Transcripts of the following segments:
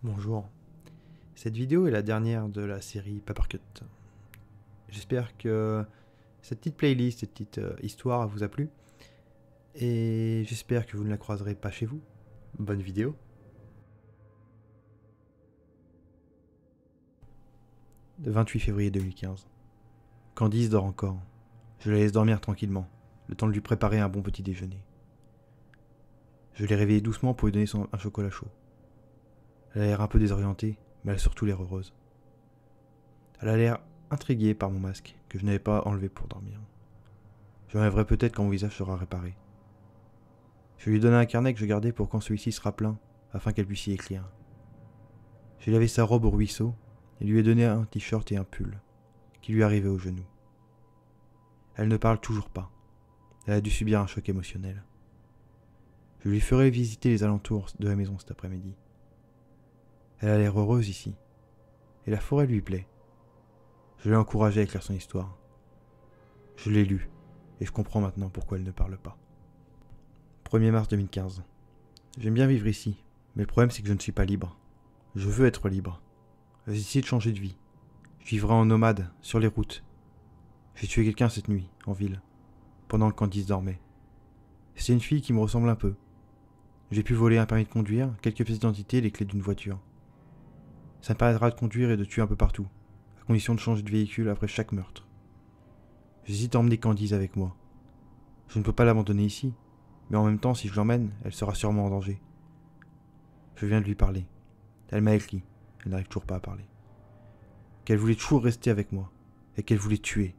Bonjour, cette vidéo est la dernière de la série Papercut. J'espère que cette petite playlist, cette petite histoire vous a plu et j'espère que vous ne la croiserez pas chez vous. Bonne vidéo. Le 28 février 2015. Candice dort encore. Je la laisse dormir tranquillement, le temps de lui préparer un bon petit déjeuner. Je l'ai réveillée doucement pour lui donner un chocolat chaud. Elle a l'air un peu désorientée, mais elle a surtout l'air heureuse. Elle a l'air intriguée par mon masque, que je n'avais pas enlevé pour dormir. Je l'enlèverai peut-être quand mon visage sera réparé. Je lui ai donné un carnet que je gardais pour quand celui-ci sera plein, afin qu'elle puisse y écrire. J'ai lavé sa robe au ruisseau et lui ai donné un t-shirt et un pull, qui lui arrivaient aux genoux. Elle ne parle toujours pas. Elle a dû subir un choc émotionnel. Je lui ferai visiter les alentours de la maison cet après-midi. Elle a l'air heureuse ici, et la forêt lui plaît. Je l'ai encouragée à écrire son histoire. Je l'ai lue, et je comprends maintenant pourquoi elle ne parle pas. 1er mars 2015. J'aime bien vivre ici, mais le problème c'est que je ne suis pas libre. Je veux être libre. J'ai essayé de changer de vie. Je vivrai en nomade, sur les routes. J'ai tué quelqu'un cette nuit, en ville, pendant que Candice dormait. C'est une fille qui me ressemble un peu. J'ai pu voler un permis de conduire, quelques pièces d'identité et les clés d'une voiture. Ça me permettra de conduire et de tuer un peu partout, à condition de changer de véhicule après chaque meurtre. J'hésite à emmener Candice avec moi. Je ne peux pas l'abandonner ici, mais en même temps, si je l'emmène, elle sera sûrement en danger. Je viens de lui parler. Elle m'a écrit, elle n'arrive toujours pas à parler. Qu'elle voulait toujours rester avec moi, et qu'elle voulait tuer.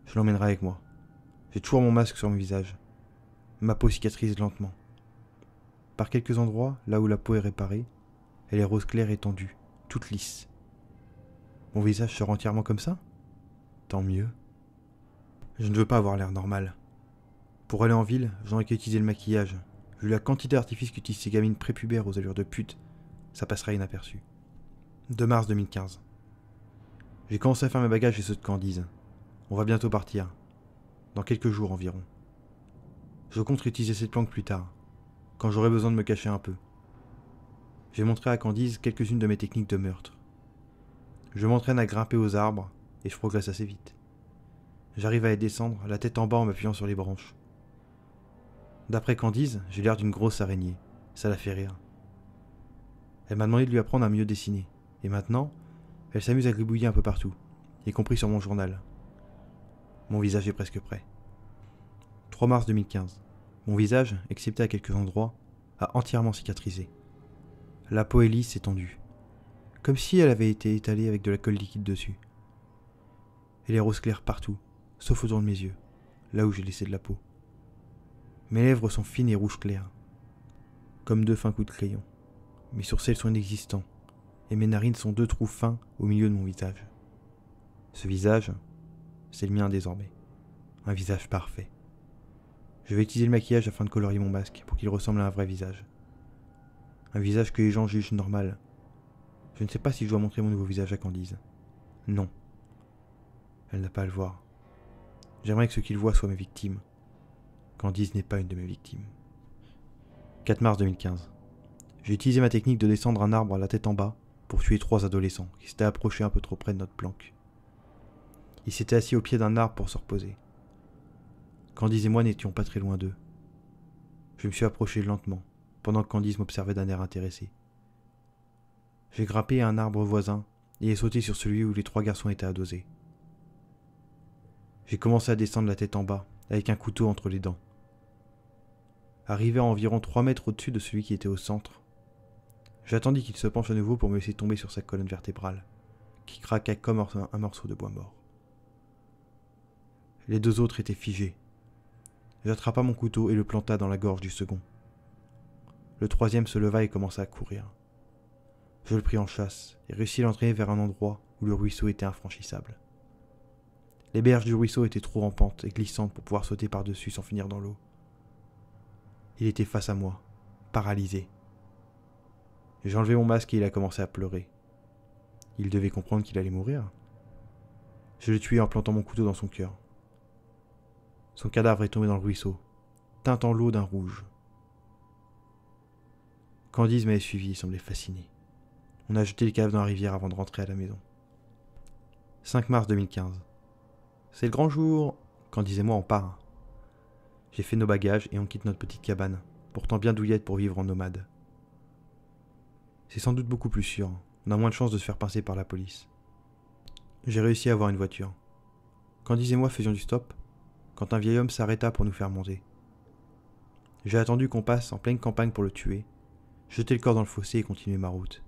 Je l'emmènerai avec moi. J'ai toujours mon masque sur mon visage. Ma peau cicatrise lentement. Par quelques endroits, là où la peau est réparée, elle est rose claire et tendue, toute lisse. Mon visage sera entièrement comme ça ? Tant mieux. Je ne veux pas avoir l'air normal. Pour aller en ville, j'aurais qu'à utiliser le maquillage. Vu la quantité d'artifices qu'utilisent ces gamines prépubères aux allures de pute, ça passera inaperçu. 2 mars 2015. J'ai commencé à faire mes bagages et ceux de Candice. On va bientôt partir. Dans quelques jours environ. Je compte utiliser cette planque plus tard, quand j'aurai besoin de me cacher un peu. J'ai montré à Candice quelques-unes de mes techniques de meurtre. Je m'entraîne à grimper aux arbres et je progresse assez vite. J'arrive à y descendre, la tête en bas en m'appuyant sur les branches. D'après Candice, j'ai l'air d'une grosse araignée. Ça la fait rire. Elle m'a demandé de lui apprendre à mieux dessiner. Et maintenant, elle s'amuse à gribouiller un peu partout, y compris sur mon journal. Mon visage est presque prêt. 3 mars 2015. Mon visage, excepté à quelques endroits, a entièrement cicatrisé. La peau est lisse et tendue, comme si elle avait été étalée avec de la colle liquide dessus. Et les roses claires partout, sauf autour de mes yeux, là où j'ai laissé de la peau. Mes lèvres sont fines et rouges claires, comme 2 fins coups de crayon. Mes sourcils sont inexistants, et mes narines sont 2 trous fins au milieu de mon visage. Ce visage, c'est le mien désormais. Un visage parfait. Je vais utiliser le maquillage afin de colorier mon masque pour qu'il ressemble à un vrai visage. Un visage que les gens jugent normal. Je ne sais pas si je dois montrer mon nouveau visage à Candice. Non. Elle n'a pas à le voir. J'aimerais que ceux qui le voient soient mes victimes. Candice n'est pas une de mes victimes. 4 mars 2015. J'ai utilisé ma technique de descendre un arbre à la tête en bas pour tuer 3 adolescents qui s'étaient approchés un peu trop près de notre planque. Ils s'étaient assis au pied d'un arbre pour se reposer. Candice et moi n'étions pas très loin d'eux. Je me suis approché lentement, pendant que Candice m'observait d'un air intéressé. J'ai grimpé à un arbre voisin et ai sauté sur celui où les 3 garçons étaient adossés. J'ai commencé à descendre la tête en bas, avec un couteau entre les dents. Arrivé à environ 3 mètres au-dessus de celui qui était au centre, j'attendis qu'il se penche à nouveau pour me laisser tomber sur sa colonne vertébrale, qui craqua comme un morceau de bois mort. Les 2 autres étaient figés. J'attrapa mon couteau et le planta dans la gorge du second. Le 3e se leva et commença à courir. Je le pris en chasse et réussis à l'entraîner vers un endroit où le ruisseau était infranchissable. Les berges du ruisseau étaient trop rampantes et glissantes pour pouvoir sauter par-dessus sans finir dans l'eau. Il était face à moi, paralysé. J'ai enlevé mon masque et il a commencé à pleurer. Il devait comprendre qu'il allait mourir. Je l'ai tué en plantant mon couteau dans son cœur. Son cadavre est tombé dans le ruisseau, teintant l'eau d'un rouge. Candice m'avait suivi et semblait fascinée. On a jeté le cadavre dans la rivière avant de rentrer à la maison. 5 mars 2015. C'est le grand jour. Candice et moi on part. J'ai fait nos bagages et on quitte notre petite cabane, pourtant bien douillette pour vivre en nomade. C'est sans doute beaucoup plus sûr. On a moins de chances de se faire pincer par la police. J'ai réussi à avoir une voiture. Candice et moi faisions du stop quand un vieil homme s'arrêta pour nous faire monter. J'ai attendu qu'on passe en pleine campagne pour le tuer, jeter le corps dans le fossé et continuer ma route.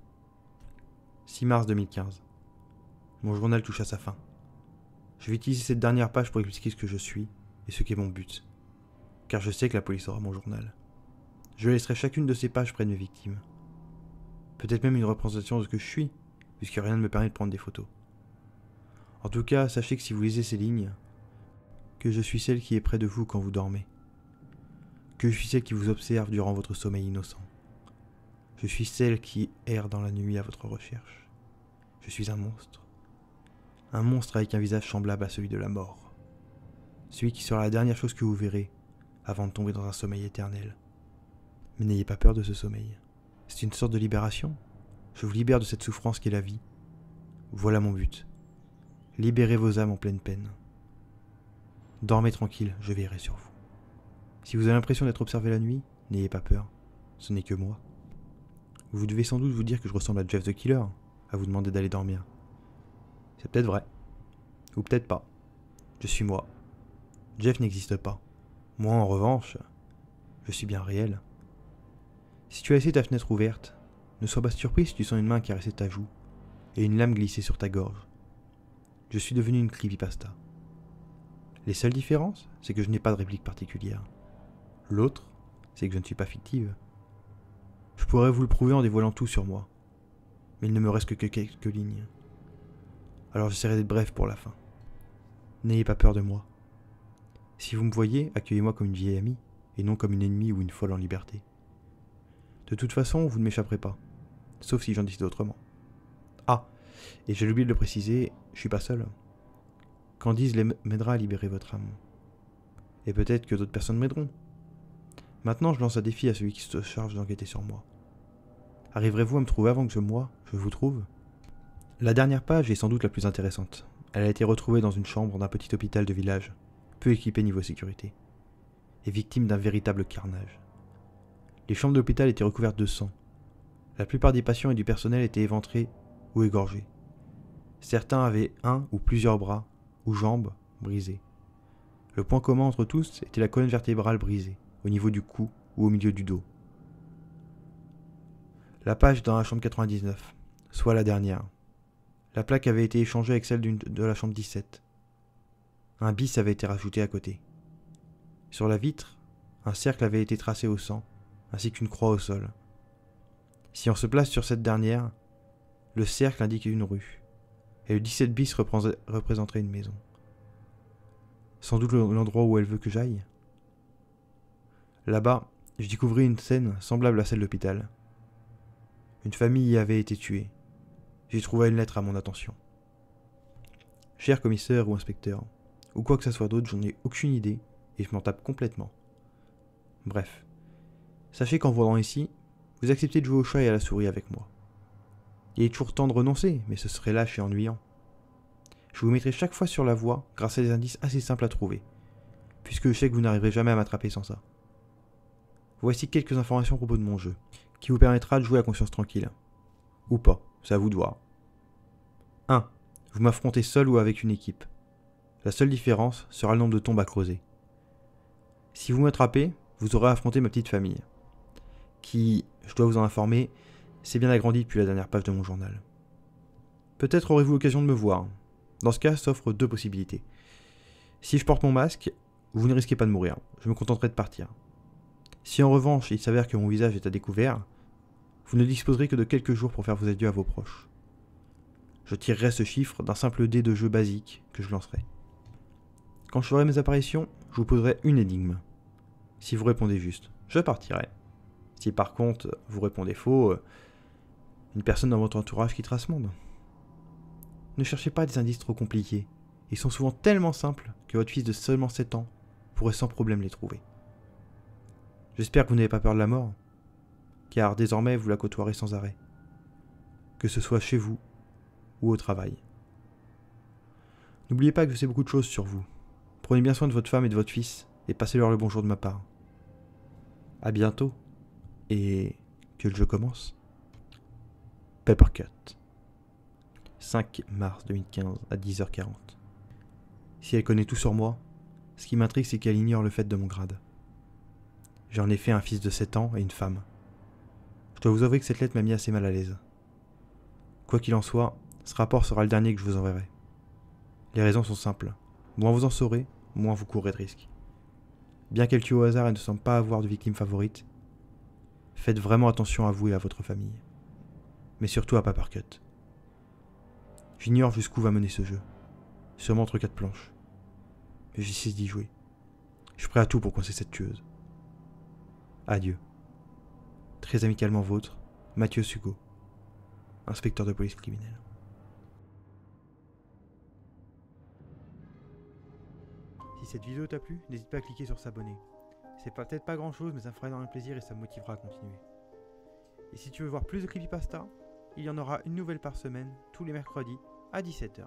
6 mars 2015. Mon journal touche à sa fin. Je vais utiliser cette dernière page pour expliquer ce que je suis et ce qu'est mon but. Car je sais que la police aura mon journal. Je laisserai chacune de ces pages près de mes victimes. Peut-être même une représentation de ce que je suis, puisque rien ne me permet de prendre des photos. En tout cas, sachez que si vous lisez ces lignes, que je suis celle qui est près de vous quand vous dormez. Que je suis celle qui vous observe durant votre sommeil innocent. Je suis celle qui erre dans la nuit à votre recherche. Je suis un monstre. Un monstre avec un visage semblable à celui de la mort. Celui qui sera la dernière chose que vous verrez avant de tomber dans un sommeil éternel. Mais n'ayez pas peur de ce sommeil. C'est une sorte de libération. Je vous libère de cette souffrance qu'est la vie. Voilà mon but. Libérez vos âmes en pleine peine. Dormez tranquille, je veillerai sur vous. Si vous avez l'impression d'être observé la nuit, n'ayez pas peur. Ce n'est que moi. Vous devez sans doute vous dire que je ressemble à Jeff the Killer, à vous demander d'aller dormir. C'est peut-être vrai. Ou peut-être pas. Je suis moi. Jeff n'existe pas. Moi, en revanche, je suis bien réel. Si tu as laissé ta fenêtre ouverte, ne sois pas surpris si tu sens une main caresser ta joue et une lame glisser sur ta gorge. Je suis devenu une creepypasta. Les seules différences, c'est que je n'ai pas de réplique particulière. L'autre, c'est que je ne suis pas fictive. Je pourrais vous le prouver en dévoilant tout sur moi, mais il ne me reste que quelques lignes. Alors j'essaierai d'être bref pour la fin. N'ayez pas peur de moi. Si vous me voyez, accueillez-moi comme une vieille amie, et non comme une ennemie ou une folle en liberté. De toute façon, vous ne m'échapperez pas, sauf si j'en décide autrement. Ah, et j'ai oublié de le préciser, je suis pas seul. Candice m'aidera à libérer votre âme. Et peut-être que d'autres personnes m'aideront. Maintenant, je lance un défi à celui qui se charge d'enquêter sur moi. Arriverez-vous à me trouver avant que je vous trouve? La dernière page est sans doute la plus intéressante. Elle a été retrouvée dans une chambre d'un petit hôpital de village, peu équipé niveau sécurité, et victime d'un véritable carnage. Les chambres de l'hôpital étaient recouvertes de sang. La plupart des patients et du personnel étaient éventrés ou égorgés. Certains avaient un ou plusieurs bras ou jambes brisés. Le point commun entre tous était la colonne vertébrale brisée, au niveau du cou ou au milieu du dos. La page dans la chambre 99, soit la dernière. La plaque avait été échangée avec celle de la chambre 17. Un bis avait été rajouté à côté. Sur la vitre, un cercle avait été tracé au sang, ainsi qu'une croix au sol. Si on se place sur cette dernière, le cercle indique une rue, et le 17 bis représenterait une maison. Sans doute l'endroit où elle veut que j'aille. Là-bas, je découvris une scène semblable à celle de l'hôpital. Une famille y avait été tuée. J'y trouvais une lettre à mon attention. Cher commissaire ou inspecteur, ou quoi que ce soit d'autre, j'en ai aucune idée, et je m'en tape complètement. Bref. Sachez qu'en venant ici, vous acceptez de jouer au chat et à la souris avec moi. Il est toujours temps de renoncer, mais ce serait lâche et ennuyant. Je vous mettrai chaque fois sur la voie grâce à des indices assez simples à trouver, puisque je sais que vous n'arriverez jamais à m'attraper sans ça. Voici quelques informations à propos de mon jeu, qui vous permettra de jouer à conscience tranquille. Ou pas, c'est à vous de voir. 1. Vous m'affrontez seul ou avec une équipe. La seule différence sera le nombre de tombes à creuser. Si vous m'attrapez, vous aurez affronté ma petite famille, qui, je dois vous en informer, s'est bien agrandie depuis la dernière page de mon journal. Peut-être aurez-vous l'occasion de me voir. Dans ce cas, s'offrent deux possibilités. Si je porte mon masque, vous ne risquez pas de mourir, je me contenterai de partir. Si en revanche il s'avère que mon visage est à découvert, vous ne disposerez que de quelques jours pour faire vos adieux à vos proches. Je tirerai ce chiffre d'un simple dé de jeu basique que je lancerai. Quand je ferai mes apparitions, je vous poserai une énigme. Si vous répondez juste, je partirai. Si par contre vous répondez faux, une personne dans votre entourage quittera ce monde. Ne cherchez pas des indices trop compliqués. Ils sont souvent tellement simples que votre fils de seulement 7 ans pourrait sans problème les trouver. J'espère que vous n'avez pas peur de la mort. car désormais vous la côtoierez sans arrêt, que ce soit chez vous ou au travail. N'oubliez pas que je sais beaucoup de choses sur vous. Prenez bien soin de votre femme et de votre fils, et passez-leur le bonjour de ma part. À bientôt, et que le jeu commence. Papercut. 5 mars 2015 à 10h40. Si elle connaît tout sur moi, ce qui m'intrigue c'est qu'elle ignore le fait de mon grade. J'en ai fait un fils de 7 ans et une femme. Je dois vous avouer que cette lettre m'a mis assez mal à l'aise. Quoi qu'il en soit, ce rapport sera le dernier que je vous enverrai. Les raisons sont simples. Moins vous en saurez, moins vous courrez de risques. Bien qu'elle tue au hasard et ne semble pas avoir de victime favorite, faites vraiment attention à vous et à votre famille. Mais surtout à Papercut. J'ignore jusqu'où va mener ce jeu. Sûrement entre 4 planches. Mais j'essaie d'y jouer. Je suis prêt à tout pour coincer cette tueuse. Adieu. Très amicalement vôtre, Mathieu Sugo, inspecteur de police criminelle. Si cette vidéo t'a plu, n'hésite pas à cliquer sur s'abonner. C'est peut-être pas grand chose, mais ça me fera énormément plaisir et ça me motivera à continuer. Et si tu veux voir plus de creepypasta, il y en aura une nouvelle par semaine, tous les mercredis, à 17h.